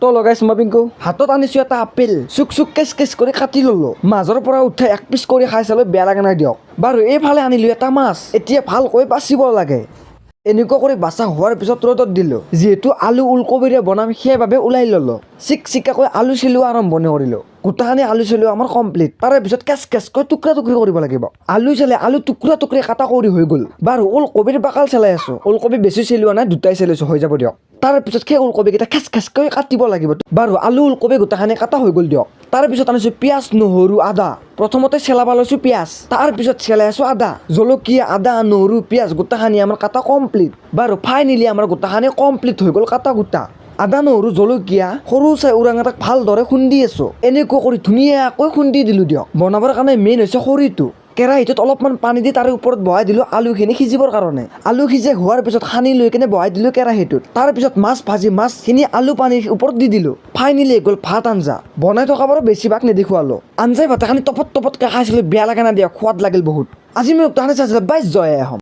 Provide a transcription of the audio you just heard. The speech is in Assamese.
তো লগাইছ মই পিংকু হাতত আনিছো এটা আপেল চুক চুক কেচ কেচ কৰি কাটি ললো মাজৰ পৰা উঠাই এক পিচ কৰি খাই চালো বেয়া লাগে নাই দিয়ক বাৰু এইফালে আনিলো এটা মাছ এতিয়া ভালকৈ বাচিব লাগে এনেকুৱা কৰি বাচা হোৱাৰ পিছত ৰ'দত দিলো যিহেতু আলু ওলকবিৰে বনাম সেইবাবে ওলাই ললো চিক চিকাকৈ আলু চিলোৱা আৰম্ভণি কৰিলো গোটাখানি আলু চিলোৱা আমাৰ কমপ্লিট তাৰে পিছত কেচ কেচকৈ টুকুৰা টুকুৰি কৰিব লাগিব আলু চালে আলু টুকুৰা টুকুৰি কাটা কৰি হৈ গ'ল বাৰু ওলকবিৰ বাকাল চেলাই আছো ওলকবি বেছি চিলোৱা নাই দুটাই চেলাইছো হৈ যাব দিয়ক তাৰ পিছত সেই ওলকবিকেইটা খেচ খেচকৈ কাটিব লাগিব বাৰু আলু ওলকবি গোটাখানি কাটা হৈ গ'ল দিয়ক তাৰ পিছত আনিছো পিঁয়াজ নহৰু আদা প্ৰথমতে চেলাব লৈছো পিঁয়াজ তাৰ পিছত চেলাই আছো আদা জলকীয়া আদা নহৰু পিঁয়াজ গোটাখানি আমাৰ কাটা কমপ্লিট বাৰু ফাইনেলি আমাৰ গোটাখানি কমপ্লিট হৈ গ'ল কাটা গোটা আদা নহৰু জলকীয়া সৰু চাই উৰাং এটাক ভালদৰে খুন্দি আছো এনেকৈ কৰি ধুনীয়াকৈ খুন্দি দিলো দিয়ক বনাবৰ কাৰণে মেইন হৈছে খৰিটো কেৰাহীটোত অলপমান পানী দি তাৰে ওপৰত বহাই দিলো আলুখিনি সিজিবৰ কাৰণে আলু সিজে হোৱাৰ পিছত সানি লৈ কিনে বহাই দিলো কেৰাহীটোত তাৰ পিছত মাছ ভাজি মাছখিনি আলু পানীৰ ওপৰত দি দিলো ফাইনেলি গ'ল ভাত আঞ্জা বনাই থকা বাৰু বেছিভাগ নেদেখুৱালো আঞ্জাই ভাতখিনি টপত টপতকৈ খাইছিলো বেয়া লাগে না দিয়ক সোৱাদ লাগিল বহুত আজি মই চাইছিলো বাইছ জয় আহোম।